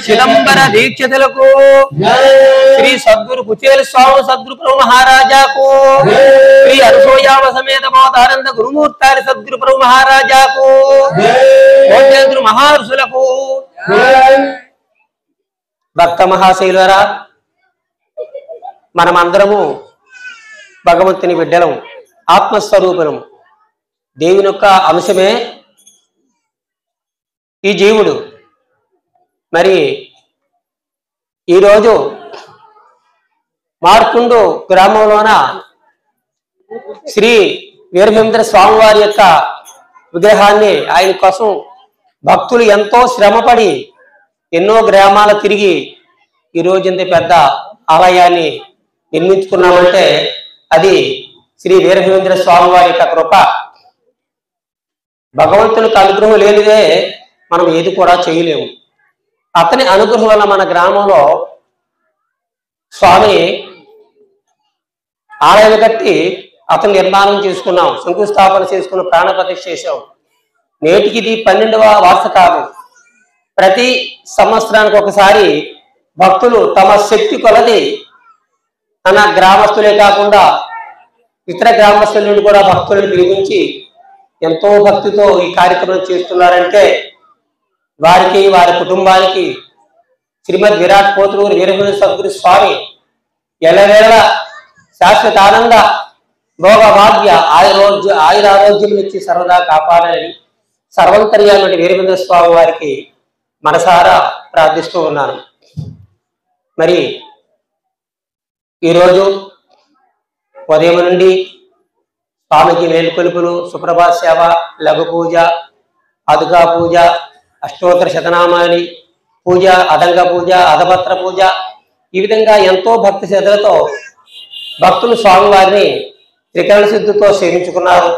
చిదంబర దీక్షితులకు శ్రీ సద్గురు కుచేల స్వామి సద్గురు ప్రభు మహారాజాకు శ్రీ అనసూయామ సమేత మోతానంద గురుమూర్తారి సద్గురు ప్రభు మహారాజాకు కోట్యంద్రు మహర్షులకు భక్త మహాశైలరా మనమందరము భగవంతుని బిడ్డలం, ఆత్మస్వరూపం, దేవుని యొక్క అంశమే ఈ జీవుడు. మరి ఈరోజు మార్కుండు గ్రామంలోన శ్రీ వీరభద్ర స్వామివారి యొక్క విగ్రహాన్ని ఆయన కోసం భక్తులు ఎంతో శ్రమపడి ఎన్నో గ్రామాలు తిరిగి ఈరోజు ఇంత పెద్ద ఆలయాన్ని నిర్మించుకున్నామంటే అది శ్రీ వీరభద్ర స్వామివారి యొక్క కృప. భగవంతునికి అనుగ్రహం లేనిదే మనం ఏది కూడా చేయలేము. అతని అనుగ్రహం వల్ల మన గ్రామంలో స్వామి ఆలయం కట్టి అతను నిర్మాణం చేసుకున్నాం, శంకుస్థాపన చేసుకున్న ప్రాణప్రతిష్ఠ చేశాం. నేటికి ఇది 12వ వార్షికాలు. ప్రతి సంవత్సరానికి ఒకసారి భక్తులు తమ శక్తి కొలది తన గ్రామస్తులే కాకుండా ఇతర గ్రామస్తుల నుండి కూడా భక్తులను పిలిపించి ఎంతో భక్తితో ఈ కార్యక్రమం చేస్తున్నారంటే వారికి, వారి కుటుంబానికి శ్రీమద్ విరాట్ పోతులూరు వీరభద్ర సద్గురు స్వామి ఎల్లవేళ శాశ్వత ఆనంద భోగ భాగ్య ఆయురారోగ్యం ఇచ్చి సర్వదా కాపాడాలని సర్వంతర్యాన్ని వీరభద్ర స్వామి వారికి మనసారా ప్రార్థిస్తూ ఉన్నాను. మరి ఈరోజు ఉదయం నుండి స్వామికి వేలుకొలుపులు, సుప్రభాత సేవ, లఘు పూజ, అదుగా పూజ, అష్టోత్తర శతనామావళి పూజ, అదంగ పూజ, అధపత్ర పూజ, ఈ విధంగా ఎంతో భక్తి శ్రద్ధలతో భక్తులు స్వామివారిని త్రికరణ శుద్ధితో సేవించుకున్నారు.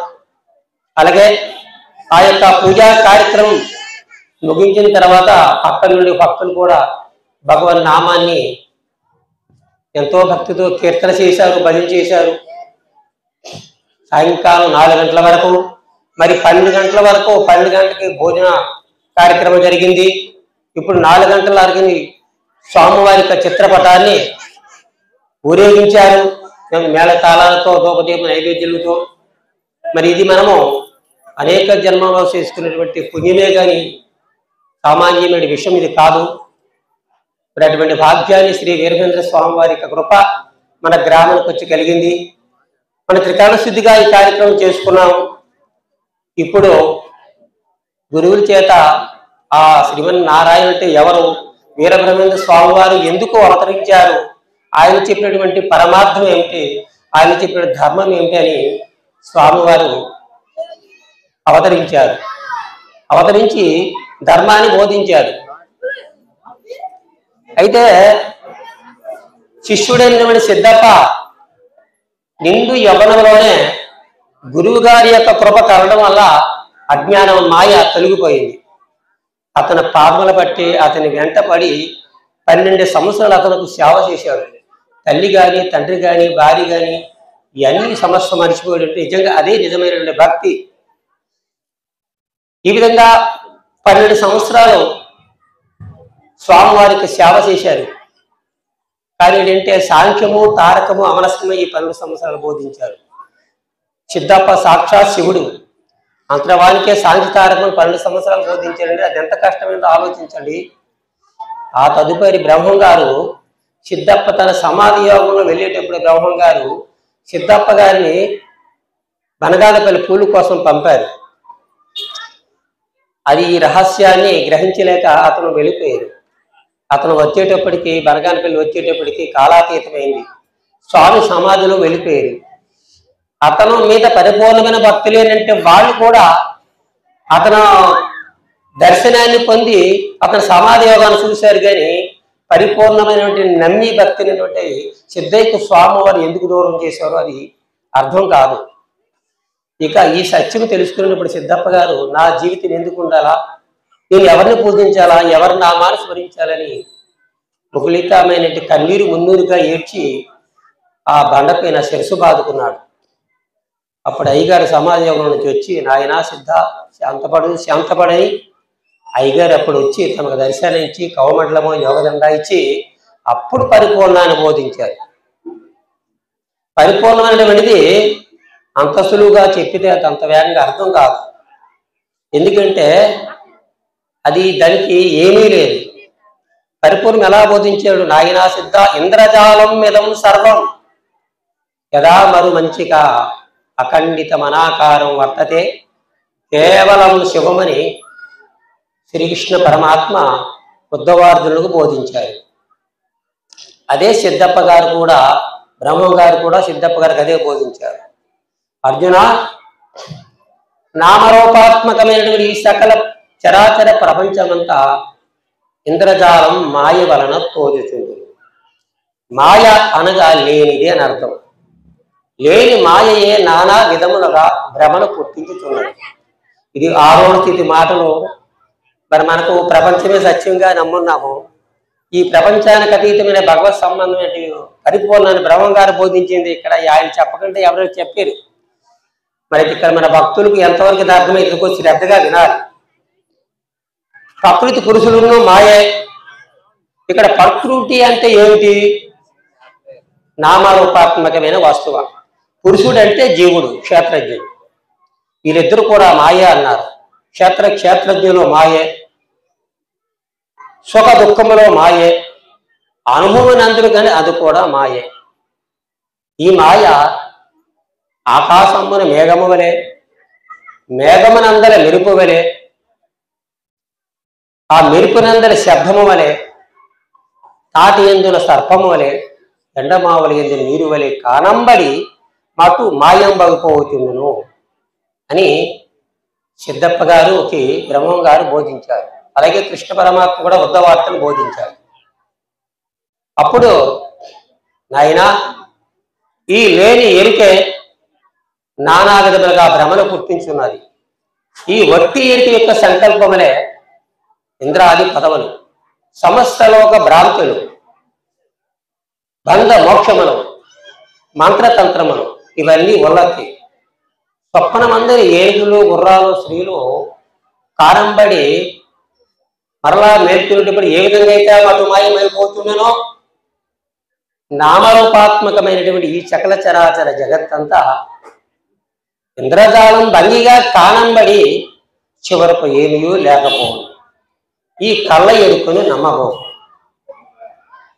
అలాగే ఆ యొక్క పూజా కార్యక్రమం ముగించిన తర్వాత అక్కడి నుండి భక్తులు కూడా భగవన్ నామాన్ని ఎంతో భక్తితో కీర్తన చేశారు, భజన చేశారు. సాయంకాలం 4 గంటల వరకు, మరి 12 గంటల వరకు, 12 గంటలకి భోజన కార్యక్రమం జరిగింది. ఇప్పుడు 4 గంటల స్వామివారి యొక్క చిత్రపటాన్ని ఊరేగించారు మేళ తాళాలతో, దూపదీప నైవేద్యాలతో. మరి ఇది మనము అనేక జన్మలో చేసుకున్నటువంటి పుణ్యమే కానీ సామాన్యమైన విషయం ఇది కాదు. మరి అటువంటి భాగ్యాన్ని శ్రీ వీరభద్ర స్వామి వారి యొక్క కృప మన గ్రామానికి వచ్చి కలిగింది. మన త్రికరణ శుద్ధిగా ఈ కార్యక్రమం చేసుకున్నాము. ఇప్పుడు గురువుల చేత ఆ శ్రీమన్నారాయణ అంటే ఎవరు, వీరబ్రహ్మేంద్ర స్వామి వారు ఎందుకు అవతరించారు, ఆయన చెప్పినటువంటి పరమార్థం ఏమిటి, ఆయన చెప్పిన ధర్మం ఏమిటి అని స్వామివారు అవతరించారు. అవతరించి ధర్మాన్ని బోధించారు. అయితే శిష్యుడైనటువంటి సిద్ధప్ప నిండు యవ్వనంలోనే గురువు గారి యొక్క కృప కలగడం వల్ల అజ్ఞానం మాయ తొలగిపోయింది. అతని పాదముల పట్టి అతని వెంట పడి 12 సంవత్సరాలు అతనికి సేవ చేశాడు. తల్లి కానీ, తండ్రి కానీ, భార్య కానీ ఇవన్నీ సమస్య మర్చిపోయాడు. నిజంగా అదే నిజమైనటువంటి భక్తి. ఈ విధంగా 12 సంవత్సరాలు స్వామివారికి సేవ చేశారు. కానీ ఏంటంటే సాంఖ్యము, తారకము, అమనస్కము ఈ 12 సంవత్సరాలు బోధించారు. సిద్ధప్ప సాక్షాత్ శివుడు, అంతరవానికే సాంఖ్య తారకం 12 సంవత్సరాలు బోధించారండి. అది ఎంత కష్టమైందో ఆలోచించండి. ఆ తదుపరి బ్రహ్మం గారు సిద్ధప్ప తన సమాధి యోగంలో వెళ్ళేటప్పుడు బ్రహ్మం గారు సిద్ధప్ప గారిని బనగానపల్లి పూలు కోసం పంపారు. అది ఈ రహస్యాన్ని గ్రహించలేక అతను వెళ్ళిపోయారు. అతను వచ్చేటప్పటికి బనగానపల్లి వచ్చేటప్పటికి కాలాతీతమైంది. స్వామి సమాధిలో వెళ్ళిపోయారు. అతను మీద పరిపూర్ణమైన భక్తి లేనంటే వాళ్ళు కూడా అతను దర్శనాన్ని పొంది అతను సమాధి యోగాన్ని చూశారు. కానీ పరిపూర్ణమైనటువంటి నమ్మి భక్తి అయినటువంటి సిద్ధయ్యకు స్వామి వారు ఎందుకు దూరం చేశారో అది అర్థం కాదు. ఇక ఈ సత్యం తెలుసుకున్నప్పుడు సిద్ధప్ప గారు నా జీవితం ఎందుకు ఉండాలా, నేను ఎవరిని పూజించాలా, ఎవరి నామాన్ని స్మరించాలని ముకులితమైనటువంటి కన్నీరు మున్నూరుగా ఏడ్చి ఆ బండపైన శిరసు బాదుకున్నాడు. అప్పుడు అయ్యగారు సమాజ యోగం నుంచి వచ్చి నాయనా సిద్ధ శాంతపడని అయ్యగారు అప్పుడు వచ్చి తమకు దర్శనం ఇచ్చి కవమండలమో యోగదండా ఇచ్చి అప్పుడు పరిపూర్ణాన్ని బోధించారు. పరిపూర్ణమైనటువంటిది అంత సులువుగా చెప్పితే అది అంత వేగంగా అర్థం కాదు. ఎందుకంటే అది దానికి ఏమీ లేదు. పరిపూర్ణం ఎలా బోధించాడు? నాయనా సిద్ధ ఇంద్రజాలం మిదం సర్వం యదా మరు మంచిక అఖండిత మనాకారం వర్తతే కేవలం శివమని శ్రీకృష్ణ పరమాత్మ ఉద్ధవార్జునులకు బోధించారు. అదే సిద్ధప్ప గారు కూడా, బ్రహ్మం గారు కూడా సిద్ధప్ప గారికి అదే బోధించారు. అర్జున, నామరూపాత్మకమైనటువంటి ఈ సకల చరాచర ప్రపంచమంతా ఇంద్రజాలం మాయ వలన తోచుతుంది. మాయ అనగా లేనిది అని అర్థం. లేని మాయయే నానా విధములుగా భ్రమను పుట్టించుతున్నది. ఇది ఆరోహణ స్థితి మాటలు. మరి మనకు ప్రపంచమే సత్యంగా నమ్మున్నాము. ఈ ప్రపంచానికి అతీతమైన భగవత్ సంబంధం ఏంటి? పరిపూర్ణాన్ని బ్రహ్మం గారు బోధించింది. ఇక్కడ ఆయన చెప్పకంటే ఎవరైనా చెప్పారు. మరి ఇక్కడ మన భక్తులకు ఎంతవరకు ఇది అర్థమైంది? కొంచెం శ్రద్ధగా వినాలి. ప్రకృతి పురుషులను మాయే. ఇక్కడ ప్రకృతి అంటే ఏమిటి? నామరూపాత్మకమైన వస్తువు. పురుషుడు అంటే జీవుడు, క్షేత్రజ్ఞుడు. వీళ్ళిద్దరు కూడా మాయే అన్నారు. క్షేత్రజ్ఞులు మాయే, సుఖ దుఃఖములో మాయే, అనుభవం అందరూ కానీ అది కూడా మాయే. ఈ మాయ ఆకాశమున మేఘము వలె, మేఘమునందల మెరుపు వలె, ఆ మెరుపునందల శబ్దము వలె, తాటి ఎందుల సర్పము వలె, ఎండమావలి ఎందు నీరు వలె కానంబడి మటు మాయంబగిపోతుండును అని సిద్ధప్ప గారుకి బ్రహ్మం గారు బోధించారు. అలాగే కృష్ణ పరమాత్మ కూడా ఉద్ధవార్తను బోధించారు. అప్పుడు నాయనా, ఈ లేని ఎరికే నానా విధములుగా భ్రమను పుట్టించున్నది. ఈ వట్టి ఎరిక యొక్క సంకల్పములే ఇంద్రాది పదవులు, సమస్తలోక భ్రాంతులు, బంధ మోక్షములు, మంత్రతంత్రములు ఇవన్నీ ఉన్నతి. స్వప్నమందరి ఏనుగులు, గుర్రాలు, స్త్రీలు కారంబడి మరలా మేల్కొనేటప్పుడు ఏ విధంగా అయితే అటు మాయమైపోతుండేనో, నామరూపాత్మకమైనటువంటి ఈ సకల చరాచర జగత్తంతా ఇంద్రజాలం భంగిగా కానంబడి చివరకు ఏమీ లేకపోవు. ఈ కళ్ళ ఎరుకను నమ్మబో.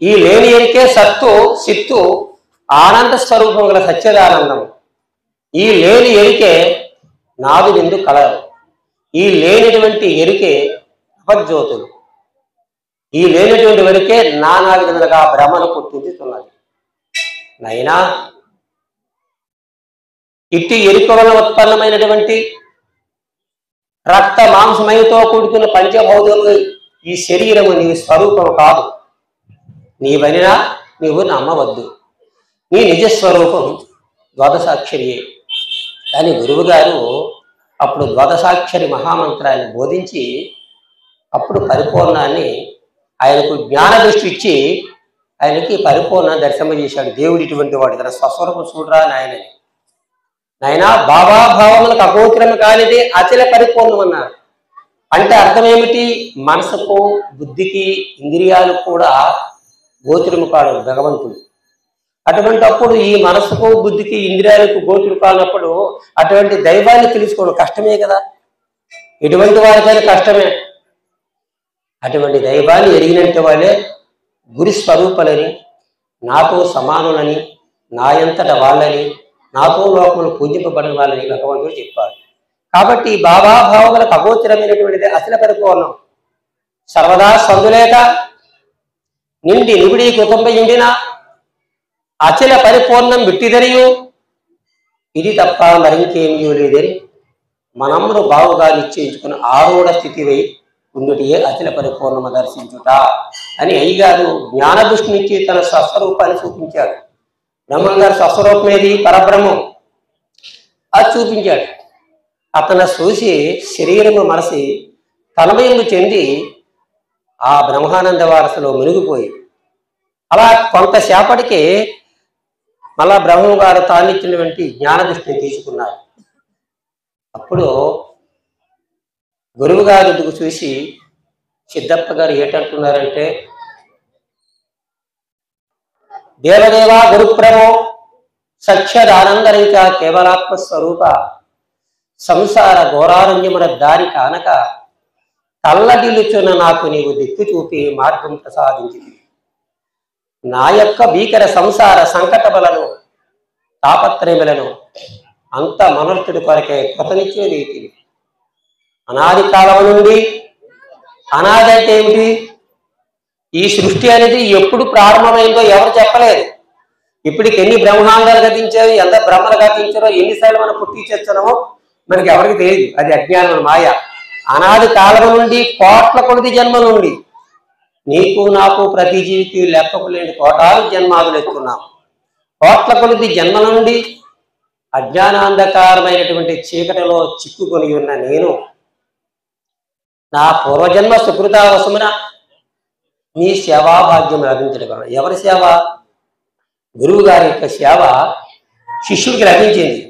ఈ లేని ఎరికే సత్తు, సిత్తు, ఆనంద స్వరూపం గల సత్యదానందం. ఈ లేని ఎరికే నాదు విందు కలరు. ఈ లేనిటువంటి ఎరికే అపజ్యోతులు. ఈ లేనటువంటి వరకే నానా విధములుగా భ్రమను పుట్టించుతున్నది. నైనా ఇట్టి ఎరుక వలన ఉత్పన్నమైనటువంటి రక్త మాంసమయంతో కూడుకున్న పంచభౌతులు ఈ శరీరము నీ స్వరూపము కాదు. నీవనినా నీవు నమ్మవద్దు. నీ నిజస్వరూపం ద్వాదశాక్షరియే. కానీ గురువు గారు అప్పుడు ద్వాదశాక్షరి మహామంత్రాన్ని బోధించి అప్పుడు పరిపూర్ణాన్ని ఆయనకు జ్ఞాన దృష్టి ఇచ్చి ఆయనకి పరిపూర్ణ దర్శనమజేశాడు. దేవుడు ఇటువంటి వాడు, తన స్వస్వరూపం చూడరా నాయనని. నాయన భావాభావములకు అగోచరము కానిది అచల పరిపూర్ణం అన్నారు. అంటే అర్థం ఏమిటి? మనసుకు, బుద్ధికి, ఇంద్రియాలు కూడా గోచరము కాడు భగవంతుడు. అటువంటి అప్పుడు ఈ మనసుకు, బుద్ధికి, ఇంద్రియాలకు గోచరు కానప్పుడు అటువంటి దైవాన్ని తెలుసుకోవడం కష్టమే కదా. ఎటువంటి వారికైనా కష్టమే. అటువంటి దైవాన్ని ఎరిగినంటే వాళ్ళే గురి స్వరూపులని, నాతో సమానులని, నాయంతట వాళ్ళని, నాతో లోకములు పూజింపబడిన వాళ్ళని భగవంతుడు చెప్పారు. కాబట్టి భావాభావములకు అగోచరమైనటువంటిది అసలు పరిపూర్ణం. సర్వదా సందులేక నిండి నిబిడి కుటుంబ ఇండిన అచల పరిపూర్ణం విట్టిదరియు ఇది తప్ప మరింకేమీ లేదని మనమును బావుగా నిశ్చయించుకుని ఆరూఢ స్థితివై ఉండుటియే అచల పరిపూర్ణము దర్శించుట అని అయ్యగారు జ్ఞాన దృష్టి నుంచి తన స్వస్వరూపాన్ని చూపించాడు. బ్రహ్మం గారు స్వస్వరూపమేది? పరబ్రహ్మం. అది చూపించాడు. అతను చూసి శరీరము మనసి తన్మయము చెంది ఆ బ్రహ్మానంద వారసులో మునిగిపోయి అలా కొంతసేపటికి మళ్ళా బ్రహ్మం గారు తానిచ్చినటువంటి జ్ఞాన దృష్టిని తీసుకున్నారు. అప్పుడు గురువు గారు చూసి సిద్ధప్ప గారు ఏంటంటున్నారంటే, దేవదేవ గురుప్రభో సఖ్యదానందరైక కేవలాత్మ స్వరూప సంసార ఘోరారణ్యమున దారి కానక తల్లడిల్లుచున్న నాకు నీవు దిక్కు చూపి మార్గం ప్రసాదించింది. నా యొక్క భీకర సంసార సంకటములను తాపత్రయములను అంత మనర్తుడి కొరకే కృతనిచ్చే రీతి అనాది కాలం నుండి, అనాది అంటే ఏమిటి? ఈ సృష్టి అనేది ఎప్పుడు ప్రారంభమైందో ఎవరు చెప్పలేదు. ఇప్పటికి ఎన్ని బ్రహ్మాండాలు గతించారు, ఎంత బ్రహ్మలు గతించారో, ఎన్నిసార్లు మనం పుట్టించేస్తున్నామో మనకి ఎవరికి తెలియదు. అది అజ్ఞానం, మాయ. అనాది కాలం నుండి, కోట్ల కొద్ది జన్మల నుండి నీకు నాకు ప్రతి జీవికి లెక్కకు లేని కోటాలు జన్మాదులు ఎత్తున్నాం. కోట్ల కొద్ది జన్మల నుండి అజ్ఞానాంధకారమైనటువంటి చీకటిలో చిక్కుకొని ఉన్న నేను నా పూర్వజన్మ సుకృతావసమున నీ సేవాభాగ్యం లభించడం. ఎవరి సేవ? గురువు గారి యొక్క సేవ శిష్యుడికి లభించింది.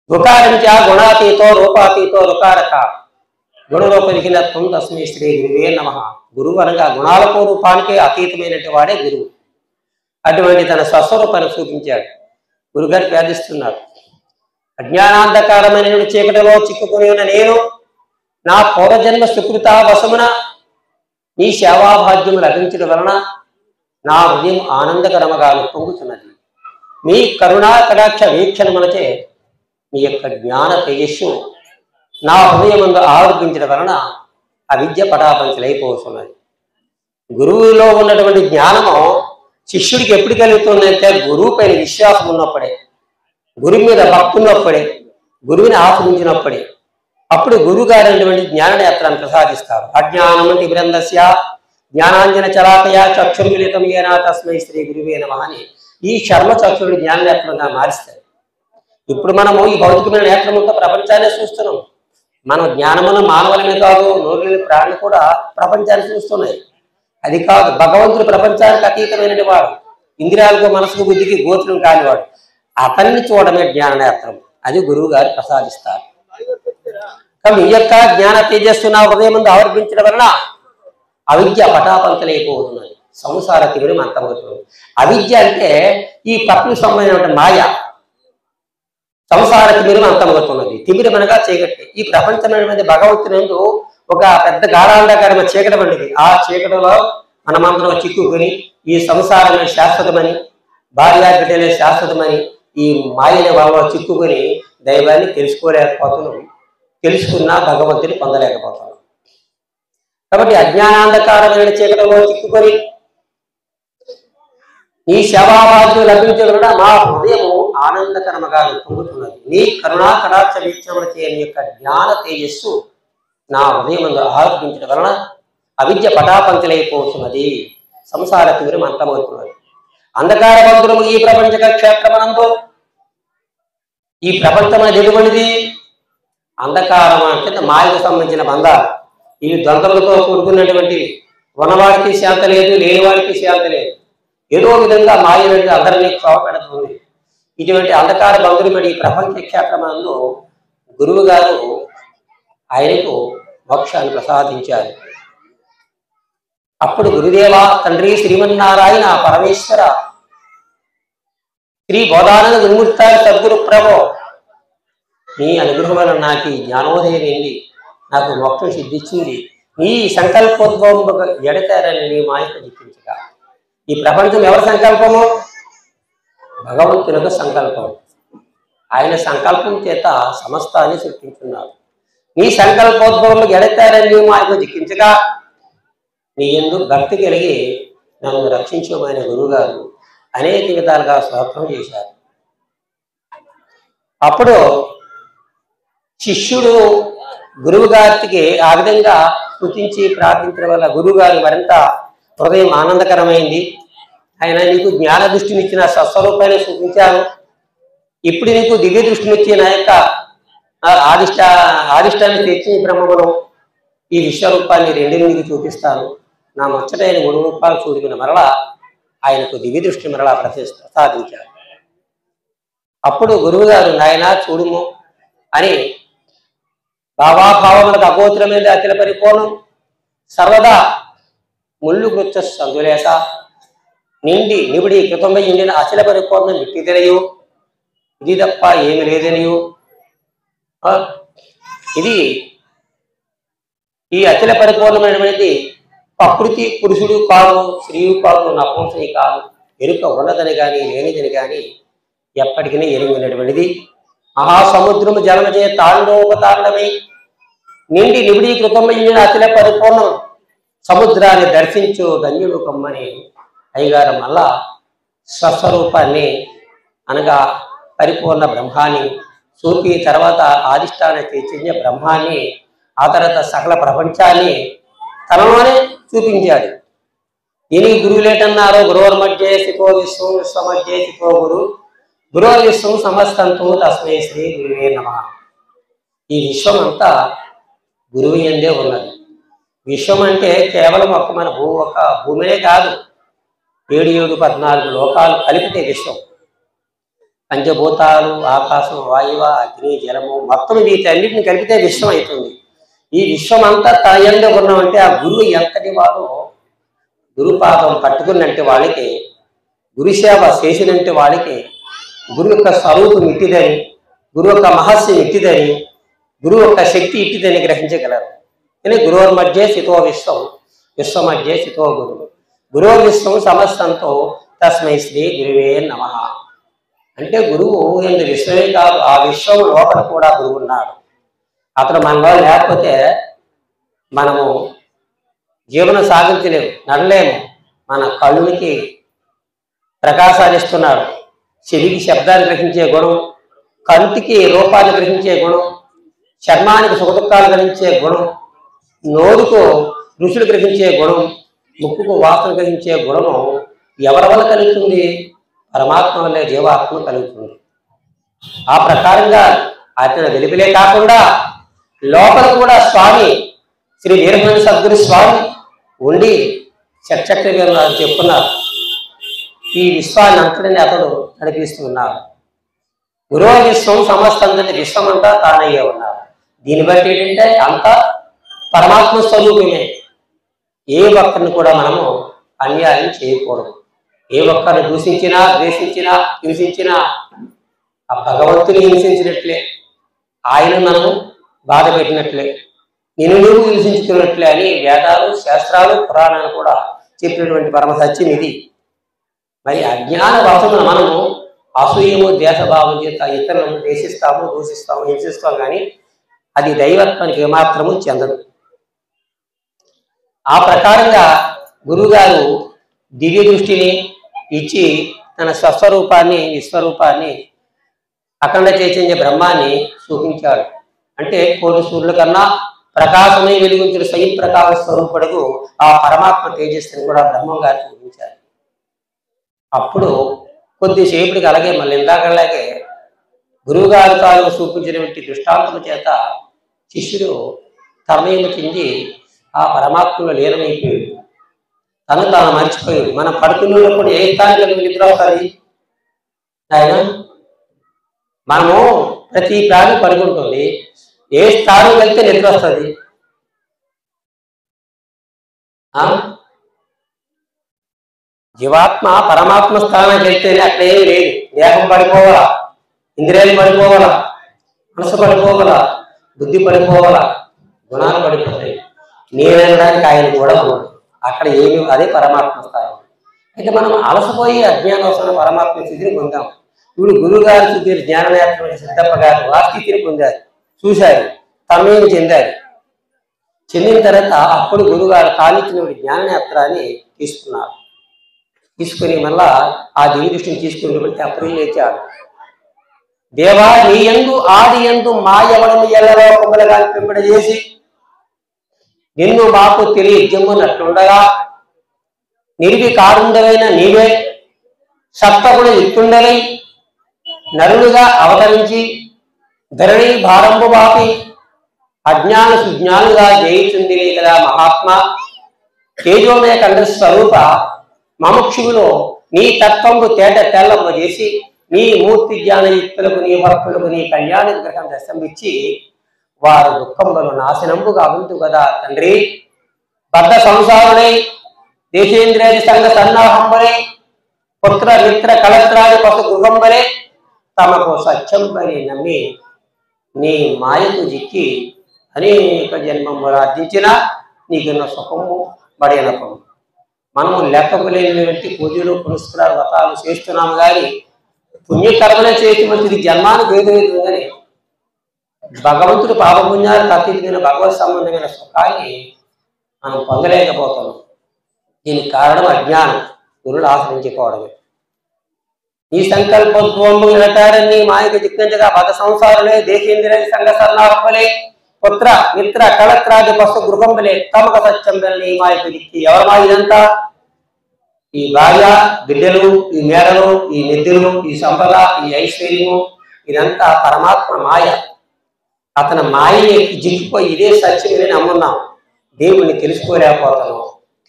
రుకారంచ గుణాతీతో రూపాతీతో రుకారక గుణరూపరికినత్వం తస్మై శ్రీ గురువే నమః. గురువు అనగా గుణాలకు రూపానికి అతీతమైనటువంటి వాడే గురువు. అటువంటి తన స్వస్వరూపాన్ని చూపించాడు. గురుగారు ప్రార్థిస్తున్నారు, అజ్ఞానాంధకారమైన చీకటిలో చిక్కుకొని ఉన్న నేను నా పూర్వజన్మ సుకృత వశమున నీ సేవాభాగ్యము లభించడం వలన నా హృదయం ఆనందకరముగా పొంగుతున్నది. మీ కరుణా కటాక్ష వీక్షణములచే మీ యొక్క జ్ఞాన తేజస్సు నా హృదయమందు ఆవర్తించడం వలన అవిద్య పటాపంచలైపోతున్నది. గురువులో ఉన్నటువంటి జ్ఞానము శిష్యుడికి ఎప్పుడు కలుగుతుందంటే గురువు పైన విశ్వాసం ఉన్నప్పుడే, గురువు మీద భక్తి ఉన్నప్పుడే, గురువుని ఆశ్రయించినప్పుడే. అప్పుడు గురువు గారు అటువంటి జ్ఞాననేత్రాన్ని ప్రసాదిస్తారు. అజ్ఞానమంటి బృందస్య జ్ఞానాంజన చలాకయ చక్షుర్మిళితం ఏన తస్మై శ్రీ గురువే నమః అని ఈ చర్మ చక్షుడు జ్ఞాననేత్రంగా మారుస్తారు. ఇప్పుడు మనము ఈ భౌతికమైన నేత్రముతో ప్రపంచాన్ని చూస్తున్నాం. మనం జ్ఞానమున మానవులమే కాదు, నోరులేని ప్రాణులు కూడా ప్రపంచాన్ని చూస్తున్నాయి. అది కాదు, భగవంతుడు ప్రపంచానికి అతీతమైన వాడు, ఇంద్రియాలకు మనసుకు బుద్ధికి గోచరం కానివాడు. అతన్ని చూడమే జ్ఞాననేత్రం. అది గురువు గారు ప్రసాదిస్తారు. కాబట్టి ఈ యొక్క జ్ఞాన తేజస్సు నా హృదయం ముందు ఆవర్భించడం వలన అవిద్య పటాపంచలైపోతున్నది. సంసార తిమిరం అంతమవుతుంది. అవిద్య అంటే ఈ ప్రకృతి సంబంధమైన మాయ. సంసార తిమిరం అంతమవుతున్నది. తిమిరం అనగా చీకటి. ఈ ప్రపంచమైనటువంటి భగవంతునందు ఒక పెద్ద గాఢాంధకారమైన చీకటి వంటిది. ఆ చీకటిలో మనమందరం చిక్కుకొని ఈ సంసారమే శాశ్వతమని, భార్య బిడ్డలే శాశ్వతమని ఈ మాయని వాళ్ళలో చిక్కుకొని దైవాన్ని తెలుసుకోలేకపోతున్నాం. తెలుసుకున్నా భగవంతుని పొందలేకపోతున్నాం. కాబట్టి అజ్ఞానాంధకారమైన చీకటిలో చిక్కుకొని నీ సేవాభాగ్యం లభించడం మా హృదయము ఆనందకరముగా పొందుతున్నది. నీ కరుణా కటాక్ష వీక్షణముల చేయని యొక్క జ్ఞాన తేజస్సు నా హృదయం ఆరోపించడం వలన అవిద్య పటాపంచలైపోతున్నది. సంసార తిమిరం అంతమవుతున్నది. అంధకార బంధురము ఈ ప్రపంచక క్షేత్రమనందు ఈ ప్రపంచం అనేది ఎటువంటిది? అంధకారం అంటే మాయకు సంబంధించిన బంధాలు. ఇవి ద్వంద్వలతో కూడుకున్నటువంటివి. ఉన్నవాడికి శాంత లేదు, లేనివాడికి శాంత లేదు. ఏదో విధంగా మాయ అనేది అందరినీ క్షోభపెడుతుంది. ఇటువంటి అంధకార బంధురమడి ఈ ప్రపంచ క్షేత్రమందు గురువు గారు ఆయనకు మోక్షాన్ని ప్రసాదించారు. అప్పుడు గురుదేవ తండ్రి శ్రీమన్నారాయణ పరమేశ్వర శ్రీ బోధానంద గురుమూర్తి సద్గురు ప్రభో, నీ అనుగ్రహం వలన నాకు ఈ జ్ఞానోదయం ఏంది, నాకు మోక్షం సిద్ధించింది. నీ సంకల్పోద్భవం ఎడతారని నీ మాయకు జిప్పించగా. ఈ ప్రపంచం ఎవరి సంకల్పము? భగవంతునికి సంకల్పం. ఆయన సంకల్పం చేత సమస్తాన్ని సృష్టించున్నాడు. నీ సంకల్పోద్భవంలో ఎడతారని నీ మాయకు జిక్కించగా నీ యందు భక్తి కలిగి నన్ను రక్షించమైన గురువుగారు అనేక విధాలుగా స్తోత్రం చేశారు. అప్పుడు శిష్యుడు గురువు గారికి ఆ విధంగా స్తుతించి ప్రార్థించడం వల్ల గురువుగారు మరింత హృదయం ఆనందకరమైంది. ఆయన నీకు జ్ఞాన దృష్టినిచ్చిన స్వస్వరూపాన్ని సూచించాను. ఇప్పుడు నీకు దివ్య దృష్టినిచ్చి నా యొక్క ఆదిష్టాన్ని తెచ్చి బ్రహ్మగుణం ఈ విశ్వరూపాన్ని రెండింటిని నీకు చూపిస్తాను. నా ముచ్చటైన 3 రూపాయలు చూడిన మరలా ఆయనకు దివ్య దృష్టి మరలా ప్రసాదించారు. అప్పుడు గురువు గారు నాయన చూడుము అని భావాభావములకు అగోచరమైన అఖిల పరిపూర్ణం సర్వదా ముళ్ళు కృత్య సందులేస నిండి నిబిడి కృతంపై ఇండిన అఖిల పరిపూర్ణం మిట్టిదనియు ఇది తప్ప ఏమి లేదనియు ఇది ఈ అఖిల పరిపూర్ణమైనటువంటి ప్రకృతి పురుషుడు కాదు, స్త్రీయు కాదు, నపుంసని కాదు, ఎరుక ఉన్నదని కానీ లేనిదని కానీ ఎప్పటికీ ఎరుగినటువంటిది. మహాసముద్రము జలమచే తాండోపతాండమై నిండి నిబిడీకృతమైన అఖిల పరిపూర్ణం సముద్రాన్ని దర్శించు ధన్యుడు కమ్మని అయ్యగారు మళ్ళా స్వస్వరూపాన్ని అనగా పరిపూర్ణ బ్రహ్మాన్ని చూపి తర్వాత ఆదిష్టాన చైతన్య బ్రహ్మాన్ని ఆ తర్వాత సకల ప్రపంచాన్ని తనలోనే చూపించాడు. దీనికి గురువులేటన్నారో గురువుల మధ్య స్థితో విశ్వం విశ్వమధ్య స్థితో గురువు విశ్వం సమస్తంతో తస్మై శ్రీ గురువే నమః. ఈ విశ్వం అంతా గురువు యందే ఉన్నది. విశ్వం అంటే కేవలం మన భూమినే కాదు, 7 14 లోకాలు కలిపితే విశ్వం. పంచభూతాలు, ఆకాశం, వాయువు, అగ్ని, జలము మొత్తం వీటన్నిటిని కలిపితే విశ్వం అవుతుంది. ఈ విశ్వం అంతా తన యందే ఉన్నామంటే ఆ గురువు ఎంతటి వాడు గురుపాదం పట్టుకున్నంటే వాళ్ళకి, గురుసేవ చేసినంటే వాళ్ళకి గురువు యొక్క స్వరూపం ఇట్టిదని, గురువు యొక్క మహస్యం ఇట్టిదని, గురువు యొక్క శక్తి ఇట్టిదని గ్రహించగలరు. కానీ గురువుల మధ్య స్థితో విశ్వం విశ్వమధ్య స్థితో గురువు విశ్వం సమస్తంతో తస్మై శ్రీ గురువే నమః. అంటే గురువు ఎందు విశ్వమే కాదు, ఆ విశ్వం లోపల కూడా గురువు ఉన్నాడు. అతను మనలో లేకపోతే మనము జీవనం సాగించలేము, నడలేము. మన కళ్ళునికి ప్రకాశాన్ని ఇస్తున్నాడు, చెవికి శబ్దాన్ని గ్రహించే గుణం, కంటికి రూపాన్ని గ్రహించే గుణం, చర్మానికి సుఖదుఖాలు గ్రహించే గుణం, నోరుకు రుచులు గ్రహించే గుణం, ముక్కుకు వాసన గ్రహించే గుణము ఎవరి వల్ల కలుగుతుంది? పరమాత్మ వల్లే జీవాత్మ కలుగుతుంది. ఆ ప్రకారంగా అతను వెలుగులే కాకుండా లోపల కూడా స్వామి శ్రీ వీరభద్ర సద్గురు స్వామి ఉండి చక్రవర్తి చెప్పున్నారు. ఈ విశ్వాన్ని అంతటిని అతడు నడిపిస్తున్నాడు. గురువు విశ్వం సమస్తంతటి విశ్వం అంతా తానయ్యే ఉన్నాడు. దీన్ని బట్టి ఏంటంటే అంతా పరమాత్మ స్వరూపమే. ఏ ఒక్కరిని కూడా మనము అన్యాయం చేయకూడదు. ఏ ఒక్కరిని దూషించినా, ద్వేషించినా, హింసించినా ఆ భగవంతుని హింసించినట్లే, ఆయన మనము బాధ పెట్టినట్లే, నువ్వు హింసించుతున్నట్లే అని వేదాలు, శాస్త్రాలు, పురాణాలు కూడా చెప్పినటువంటి పరమ సత్యం ఇది. మరి అజ్ఞాన వశమున మనము అసూయము, దేశభావం చేత ఇతరులను ద్వేషిస్తాము, దూషిస్తాము, హింసిస్తాము, కానీ అది దైవత్వానికి ఏమాత్రము చెందదు. ఆ ప్రకారంగా గురువుగారు దివ్య దృష్టిని ఇచ్చి తన స్వస్వరూపాన్ని, విశ్వరూపాన్ని, అఖండ చైతన్య బ్రహ్మాన్ని చూపించాడు. అంటే కోటి సూర్యుల కన్నా ప్రకాశమై వెలుగుంచిన స్వయం ప్రకాశ స్వరూపుడుకు ఆ పరమాత్మ తేజస్సుని కూడా బ్రహ్మం గారు చూపించారు. అప్పుడు కొద్దిసేపటికి అలాగే మళ్ళీ ఇందాకలాగే గురువుగారు తాను చూపించినటువంటి దృష్టాంతము చేత శిష్యుడు తన్మయము చెంది ఆ పరమాత్మలో లీనమైపోయాడు. తను తాను మర్చిపోయాడు. మనం పడుకున్నప్పుడు ఏ స్థానికలకు నిద్ర వస్తుంది? ఆయన మనము ప్రతి ప్రాణి పడుకుంటుంది, ఏ స్థానం వెళ్తే నిద్ర వస్తుంది? జీవాత్మ పరమాత్మ స్థానానికి వెళ్తేనే అక్కడ ఏమీ లేదు. దేహం పడిపోవాలా, ఇంద్రియాలు పడిపోవాలా, మనసు పడిపోవాలా, బుద్ధి పడిపోవాలా, గుణాలు పడిపోతాయి. నేనడానికి ఆయన కూడా ఉన్నాడు. అక్కడ ఏమి, అదే పరమాత్మ స్థానం. అయితే మనం అలసిపోయి అజ్ఞానవసరం పరమాత్మ స్థితిని పొందాం. ఇప్పుడు గురువు గారు చూసిన జ్ఞాననేత్రమైన సిద్ధప్ప గారు ఆ స్థితిని పొందారు, చూశారు, తన్మయం చెందారు. చెందిన తర్వాత అప్పుడు గురువుగారు తానిచ్చిన జ్ఞాననేత్రాన్ని తీసుకున్నారు. తీసుకుని మళ్ళా ఆ దివ్య దృష్టిని తీసుకుని అప్పుడు లేచాడు. దేవా నీ యందు ఆది యందు మాయవడము ఎల్లలో కొమ్మలుగా పెంపడ చేసి నిన్ను మాకు తెలియజమ్మునట్లుండగా నిర్వికారుండవైన నీవే సప్తగుణ యుక్తుండవై నరులుగా అవతరించి ధరణి భారంబు బాపి అజ్ఞాన సుజ్ఞానుగా జయిస్తుంది కదా మహాత్మా. తేజోమయ కండ స్వరూప మముక్షువులో నీ తత్వంకు తేట తెల్లమ్మ చేసి నీ మూర్తి జ్ఞానయుక్తులకు, నీ భక్తులకు నీ కళ్యాణ గ్రహం దర్శనమిచ్చి వారు దుఃఖంబలు నాశనంబుగా ఉంటు కదా తండ్రి. బద్ధ సంసారులై దేశేంద్రియ సంఘ సన్నాహంబలై పుత్ర మిత్ర కళత్రాది పశు గృహంబలే తమకు సత్యంబని నమ్మి నీ మాయకు జిక్కి అనేక జన్మములు అర్థించిన నీకున్న సుఖము బడినపము. మనము లెక్కలేనటువంటి పూజలు పురస్కారాలు వ్రతాలు చేస్తున్నాము కానీ పుణ్యకర్మలే చేసి మంచిది జన్మానికి వేదలేదు కానీ భగవంతుడు పాపపుణ్యాలకు అతీతమైన భగవత్ సంబంధమైన సుఖాన్ని మనం పొందలేకపోతున్నాం. దీనికి కారణం అజ్ఞానం, గురువులు ఆశ్రయించుకోవడమే. ఈ సంకల్పత్వము వినటారని మాయకు జిక్కించగా పద సంసారులే దేశేంద్రియ సంఘ సన్నాహంబలే పుత్ర మిత్ర కళత్రాది పశు గృహంబలే తమక సత్యం నీ మాయకు జిక్కి. ఎవరి మాయ ఇదంతా? ఈ భార్య బిడ్డలు, ఈ మేడలు, ఈ నిధులు, ఈ సంపద, ఈ ఐశ్వర్యము ఇదంతా పరమాత్మ మాయ. అతని మాయని జిక్కిపోయి ఇదే సత్యమని నమ్మున్నాం. దేవుణ్ణి తెలుసుకోలేకపోతాను,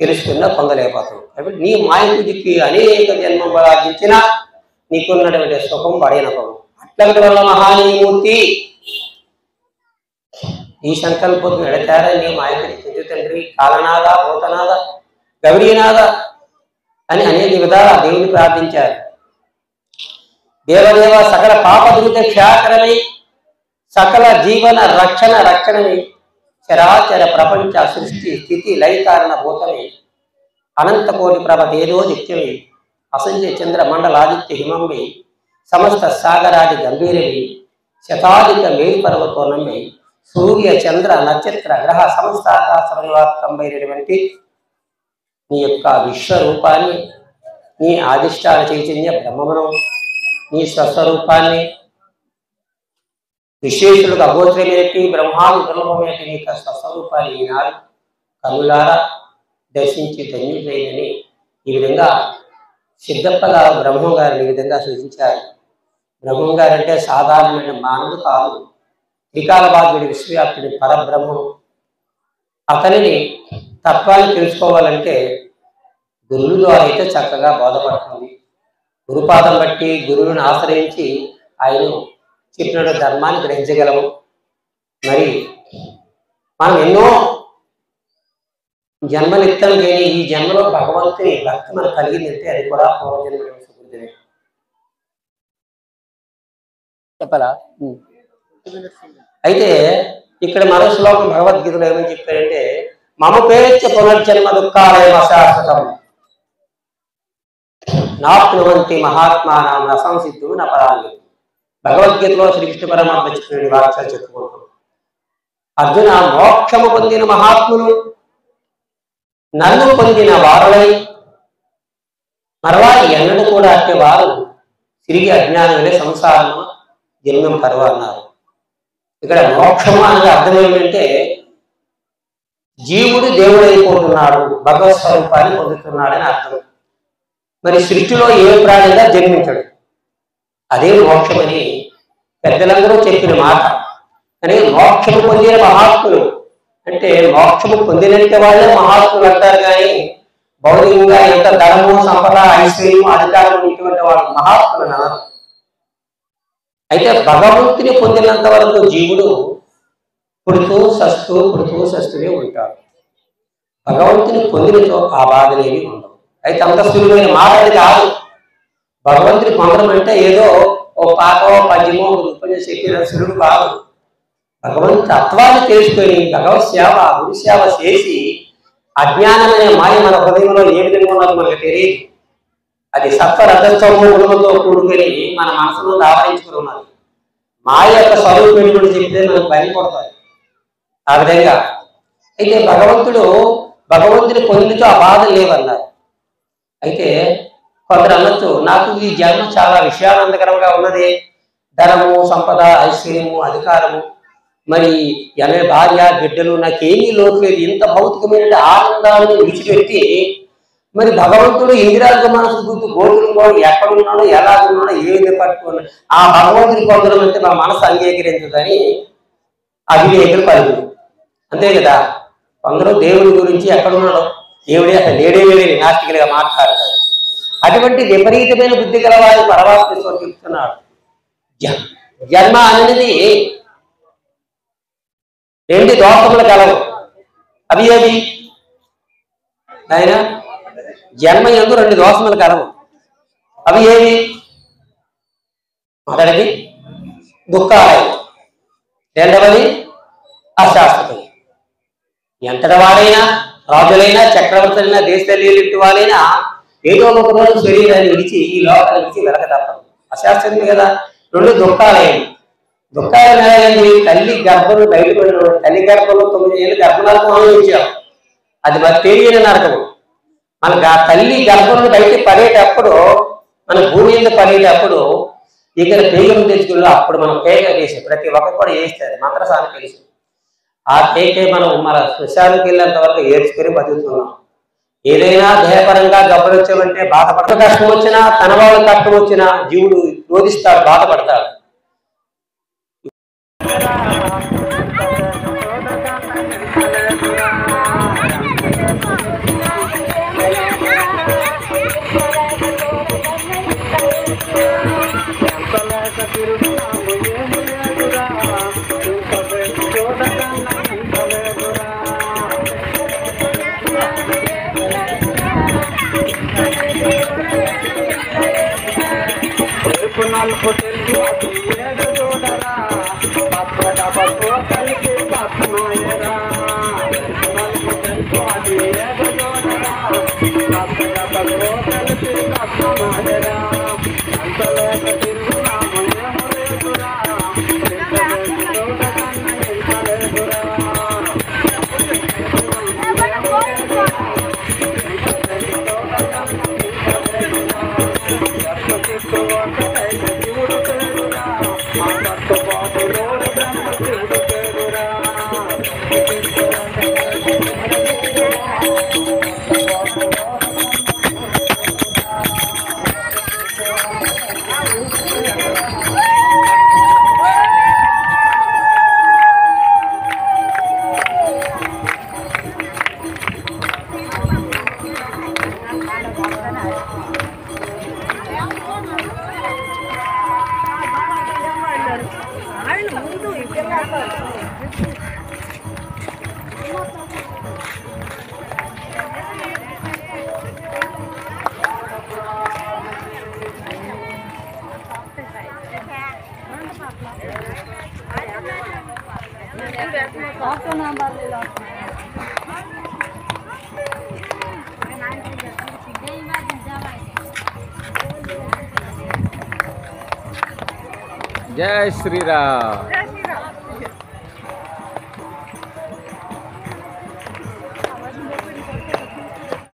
తెలుసుకున్నా పొందలేకపోతాను. కాబట్టి నీ మాయకు జిక్కి అనేక జన్మములు ఆర్జించినా నీకున్నటువంటి సుఖం పడినపము. అట్లటి వల్ల మహానీమూర్తి ఈ సంకల్పం ఎడతారా నీ మాయకు జిక్కించు తండ్రి. కాలనాథ, భూతనాథ, గౌరీనాథ అని అనేక విధాల దేవుని ప్రార్థించారు. దేవదేవ సకల పాపదృత క్షాకరమై సకల జీవన రక్షణమై చరాచర ప్రపంచ సృష్టి స్థితి లయకారణ భూతమై అనంతకోటి ప్రభ తేజో నిత్యమై అసంఖ్య చంద్ర మండలాదిత్య హిమంబై సమస్త సాగరాది గంభీరమై శతాధిక మేల్పర్వతోన్నమై సూర్య చంద్ర నక్షత్ర గ్రహ సమస్త ఆకాశ పరివార్తంబైనటువంటి నీ యొక్క విశ్వరూపాన్ని, నీ ఆదిష్టాన చైతన్య బ్రహ్మమును, నీ స్వస్వరూపాన్ని విశేషులకు అగోచరమైనట్టి బ్రహ్మాది దుర్లభమైనటి నీ యొక్క స్వస్వరూపాన్ని ఈనాడు కనులారా దర్శించి ధన్యుడైనని ఈ విధంగా సిద్ధప్ప గారు బ్రహ్మం గారిని ఈ విధంగా సూచించారు. బ్రహ్మం గారు అంటే సాధారణమైన మానవుడు కాదు, త్రికాల బాధ్యుడి విశ్వవ్యాప్తుడి పరబ్రహ్మం. అతనిని తత్వాన్ని తెలుసుకోవాలంటే గురువుల ద్వారా అయితే చక్కగా బోధపడుతుంది. గురుపాదం బట్టి గురువుని ఆశ్రయించి ఆయన చెప్పిన ధర్మాన్ని గ్రహించగలము. మరి మనం ఎన్నో జన్మలిప్తం లేని ఈ జన్మలో భగవంతుని భక్తి మనకు కలిగిందంటే అది కూడా పూర్వజన్మ సుకృతమే. చెప్పాలా? అయితే ఇక్కడ మరో శ్లోకం భగవద్గీతలో ఏమని చెప్పారంటే మమపేచ్చ పునర్జన్మ దుఃఖాలయ అశాశ్వతం నాప్నువంతి మహాత్మానం రసంసిద్ధు నపరాలి. భగవద్గీతలో శ్రీకృష్ణ పరమాత్మ చెప్పిన వాక్యాలు చెప్పుకుంటాం. అర్జున, మోక్షము పొందిన మహాత్ములు నన్ను పొందిన వారులై మరలా ఎన్నడూ కూడా అట్టే వారు తిరిగి అజ్ఞానమే సంసారము జన్మం పర్వ అన్నారు. ఇక్కడ మోక్షము అనేది అర్థం ఏమిటంటే జీవుడు దేవుడైపోతున్నాడు, భగవత్ స్వరూపాన్ని పొందుతున్నాడని అర్థం. మరి సృష్టిలో ఏ ప్రాణిగా జన్మించడు, అదే మోక్షమని పెద్దలందరూ చెప్పిన మాట. కానీ మోక్షము పొందిన మహాత్ములు అంటే మోక్షము పొందినంటే వాళ్ళే మహాత్ములు అంటారు. కానీ భౌతికంగా ఎంత ధనము సంపద ఐశ్వర్యము అధికారం ఇటువంటి వాళ్ళు మహాత్ములు అన్నారు. అయితే భగవంతుని పొందినంత వరకు జీవుడు పుడుతూ సస్తూనే ఉంటాడు. భగవంతుని పొందినతో ఆ బాధలేవి ఉండవు. అయితే అంత సులువైన మాట అది కాదు. భగవంతుని పొందడం అంటే ఏదో ఓ పాటో పద్యమో ఉపన్యాసం చెప్పిన సులువు కాదు. భగవంతు తత్వాన్ని తెలుసుకొని భగవత్ సేవ గురు సేవ చేసి అజ్ఞానమైన మాయ మన హృదయంలో ఏ విధంగా ఉన్నదో మనకు తెలియదు. అది సత్వరజస్తమోగుణంతో కూడుకొని మన మనసులో ఆవరించుకుని ఉన్నది. మాయ యొక్క స్వరూపం కూడా చెప్తే మనకు భయపడతాయి ఆ విధంగా. అయితే భగవంతుని పొందితో ఆ బాధ లేవన్నారు. అయితే కొందరు అనొచ్చు, నాకు ఈ జన్మ చాలా విషయానందకరంగా ఉన్నది, ధనము సంపద ఐశ్వర్యము అధికారము మరి అనే భార్య బిడ్డలు నాకేమీ లోటు లేదు, ఇంత భౌతికమైన ఆనందాన్ని విడిచిపెట్టి మరి భగవంతుడు ఇందిరాజు మనసు గుర్తు గోతులు ఎక్కడున్నాడో ఎలా ఉన్నాడో ఏ విధంగా పట్టుకున్నాడు ఆ భగవంతుని పొందడం అంటే మా మనసు అంగీకరించదని అవివేకులు పలుకులు. అంతే కదా, కొందరు దేవుడి గురించి ఎక్కడున్నాడో దేవుడే అసలు లేడే నాస్తికులుగా మాట్లాడతారు. అటువంటి విపరీతమైన బుద్ధి గల వారి పరమాత్మ చెప్తున్నాడు. జన్మ అనేది 2 దోషములు కలవు. అవి ఏవి ఆయన? జన్మ యందు 2 దోషములు కలవు. అవి ఏవి? మొదటిది దుఃఖాలయం, రెండవది అశాశ్వతం. ఎంతటి వాడైనా, రాజులైనా, చక్రవర్తులైనా, దేశతల్లింటి వాళ్ళైనా ఏదో ఒక రోజు శరీరాన్ని విడిచి ఈ లోకాన్ని విడిచి వెలక తప్పదు. అశాశ్వతమే కదా. 2 దుఃఖాలయం. దుఃఖాలు ఎలాగండి? తల్లి గర్భంలో బయటపడిన తల్లి గర్భంలో 9 ఏళ్ళు గర్భనరకం అనుభవించాం. అది మరి తెలియని నరకము. మన తల్లి గర్భంలో బయట పడేటప్పుడు, మన భూమి మీద పడేటప్పుడు ఇక్కడ పేగం తెచ్చుకుల్లో అప్పుడు మనం పేగ వేసి ప్రతి ఒక్కరు కూడా వేస్తుంది మంత్రసాన్ని తెలుసు. ఆ పేకే మనం మన శ్మశానికి వెళ్ళేంత వరకు ఏడ్చుకొని బతుకుతున్నాం. ఏదైనా దేహపరంగా గబ్బరొచ్చామంటే బాధపడతా. కష్టం వచ్చినా, తన వాళ్ళ కష్టం వచ్చినా జీవుడు రోధిస్తాడు, బాధపడతాడు. जय श्री राम।